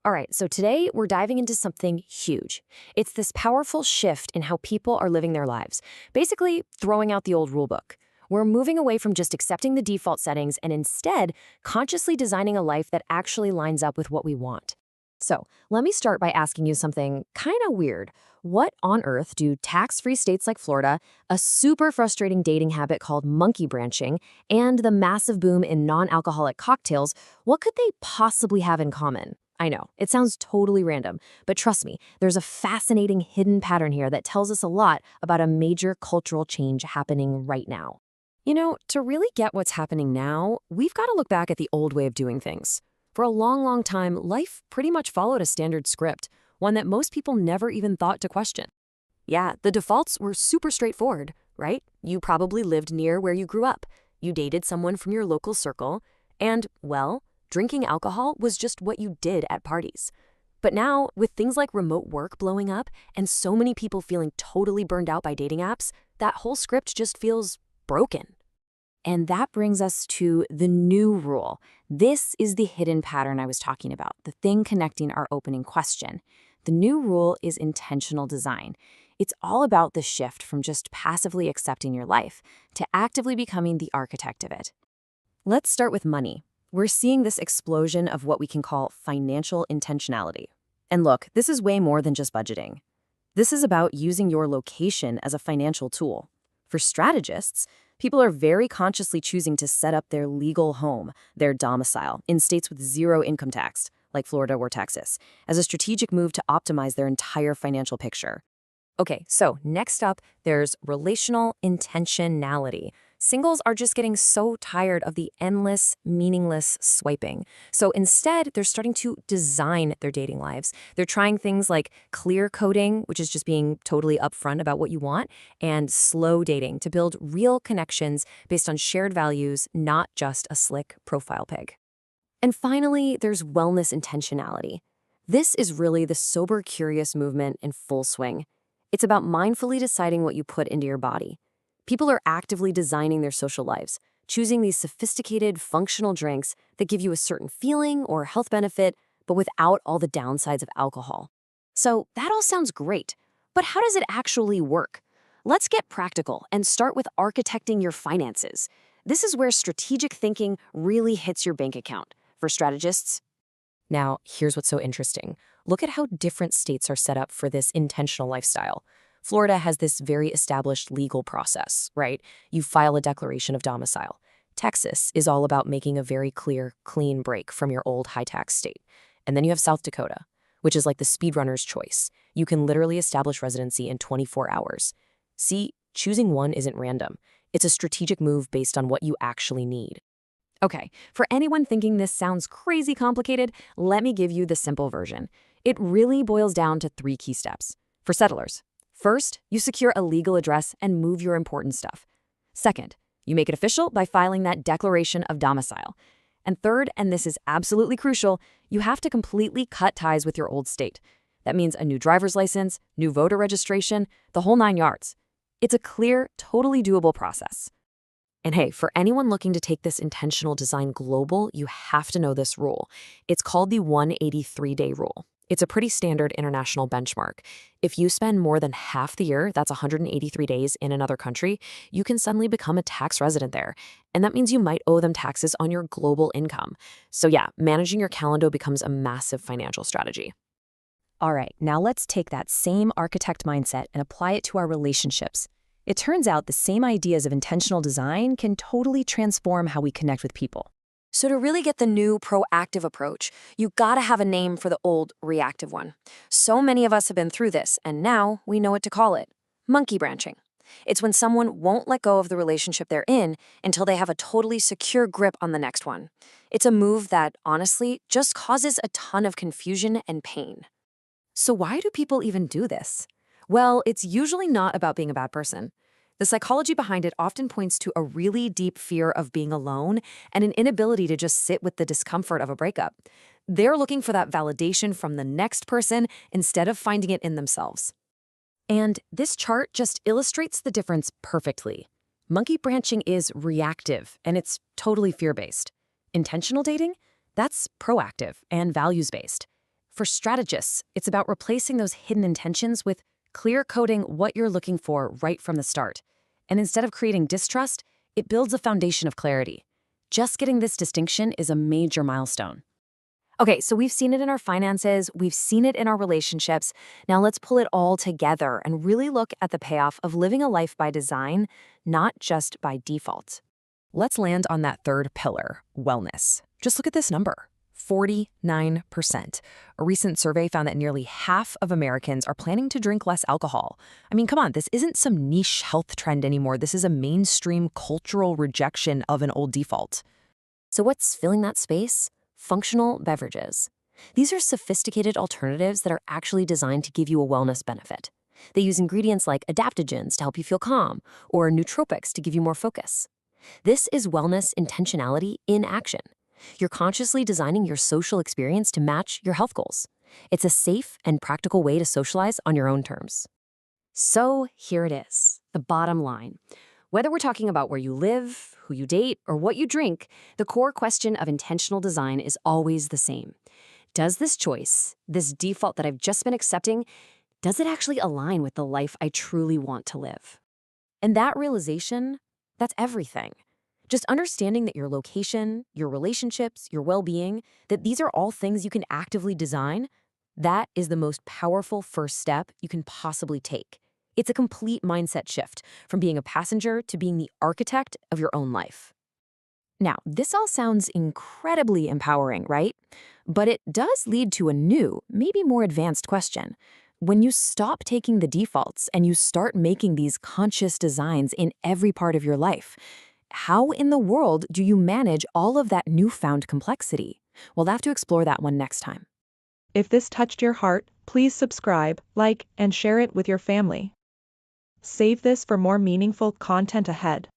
All right, so today we're diving into something huge. It's this powerful shift in how people are living their lives, basically throwing out the old rulebook. We're moving away from just accepting the default settings and instead consciously designing a life that actually lines up with what we want. So, let me start by asking you something kind of weird. What on earth do tax-free states like Florida, a super frustrating dating habit called monkey branching, and the massive boom in non-alcoholic cocktails, what could they possibly have in common? I know, it sounds totally random, but trust me, there's a fascinating hidden pattern here that tells us a lot about a major cultural change happening right now. To really get what's happening now, we've got to look back at the old way of doing things. For a long, long time, life pretty much followed a standard script, one that most people never even thought to question. Yeah, the defaults were super straightforward, right? You probably lived near where you grew up. You dated someone from your local circle, and, well, drinking alcohol was just what you did at parties. But now, with things like remote work blowing up and so many people feeling totally burned out by dating apps, that whole script just feels broken. And that brings us to the new rule. This is the hidden pattern I was talking about, the thing connecting our opening question. The new rule is intentional design. It's all about the shift from just passively accepting your life to actively becoming the architect of it. Let's start with money. We're seeing this explosion of what we can call financial intentionality. And look, this is way more than just budgeting. This is about using your location as a financial tool. For strategists, people are very consciously choosing to set up their legal home, their domicile, in states with zero income tax, like Florida or Texas, as a strategic move to optimize their entire financial picture. Okay, so next up, there's relational intentionality. Singles are just getting so tired of the endless, meaningless swiping. So instead, they're starting to design their dating lives. They're trying things like clear coding, which is just being totally upfront about what you want, and slow dating to build real connections based on shared values, not just a slick profile pic. And finally, there's wellness intentionality. This is really the sober curious movement in full swing. It's about mindfully deciding what you put into your body. People are actively designing their social lives, choosing these sophisticated, functional drinks that give you a certain feeling or health benefit, but without all the downsides of alcohol. So that all sounds great, but how does it actually work? Let's get practical and start with architecting your finances. This is where strategic thinking really hits your bank account. For strategists, now, here's what's so interesting. Look at how different states are set up for this intentional lifestyle. Florida has this very established legal process, right? You file a declaration of domicile. Texas is all about making a very clear, clean break from your old high-tax state. And then you have South Dakota, which is like the speedrunner's choice. You can literally establish residency in 24 hours. See, choosing one isn't random. It's a strategic move based on what you actually need. Okay, for anyone thinking this sounds crazy complicated, let me give you the simple version. It really boils down to 3 key steps. For settlers, first, you secure a legal address and move your important stuff. Second, you make it official by filing that declaration of domicile. And third, and this is absolutely crucial, you have to completely cut ties with your old state. That means a new driver's license, new voter registration, the whole 9 yards. It's a clear, totally doable process. And hey, for anyone looking to take this intentional design global, you have to know this rule. It's called the 183-day rule. It's a pretty standard international benchmark. If you spend more than half the year, that's 183 days in another country, you can suddenly become a tax resident there. And that means you might owe them taxes on your global income. So yeah, managing your calendar becomes a massive financial strategy. All right, now let's take that same architect mindset and apply it to our relationships. It turns out the same ideas of intentional design can totally transform how we connect with people. So to really get the new proactive approach, you gotta have a name for the old reactive one. So many of us have been through this, and now we know what to call it. Monkey branching. It's when someone won't let go of the relationship they're in until they have a totally secure grip on the next one. It's a move that, honestly, just causes a ton of confusion and pain. So why do people even do this? Well, it's usually not about being a bad person. The psychology behind it often points to a really deep fear of being alone and an inability to just sit with the discomfort of a breakup. They're looking for that validation from the next person instead of finding it in themselves. And this chart just illustrates the difference perfectly. Monkey branching is reactive, and it's totally fear-based. Intentional dating? That's proactive and values-based. For strategists, it's about replacing those hidden intentions with clear coding what you're looking for right from the start. And instead of creating distrust, it builds a foundation of clarity. Just getting this distinction is a major milestone. Okay, so we've seen it in our finances, we've seen it in our relationships. Now let's pull it all together and really look at the payoff of living a life by design, not just by default. Let's land on that third pillar, wellness. Just look at this number, 49%. A recent survey found that nearly half of Americans are planning to drink less alcohol. I mean, come on, this isn't some niche health trend anymore. This is a mainstream cultural rejection of an old default. So what's filling that space? Functional beverages. These are sophisticated alternatives that are actually designed to give you a wellness benefit. They use ingredients like adaptogens to help you feel calm, or nootropics to give you more focus. This is wellness intentionality in action. You're consciously designing your social experience to match your health goals. It's a safe and practical way to socialize on your own terms. So here it is, the bottom line. Whether we're talking about where you live, who you date, or what you drink, the core question of intentional design is always the same. Does this choice, this default that I've just been accepting, does it actually align with the life I truly want to live? And that realization, that's everything. Just understanding that your location, your relationships, your well-being, that these are all things you can actively design, that is the most powerful first step you can possibly take. It's a complete mindset shift from being a passenger to being the architect of your own life. Now, this all sounds incredibly empowering, right? But it does lead to a new, maybe more advanced question. When you stop taking the defaults and you start making these conscious designs in every part of your life, how in the world do you manage all of that newfound complexity? We'll have to explore that one next time. If this touched your heart, please subscribe, like, and share it with your family. Save this for more meaningful content ahead.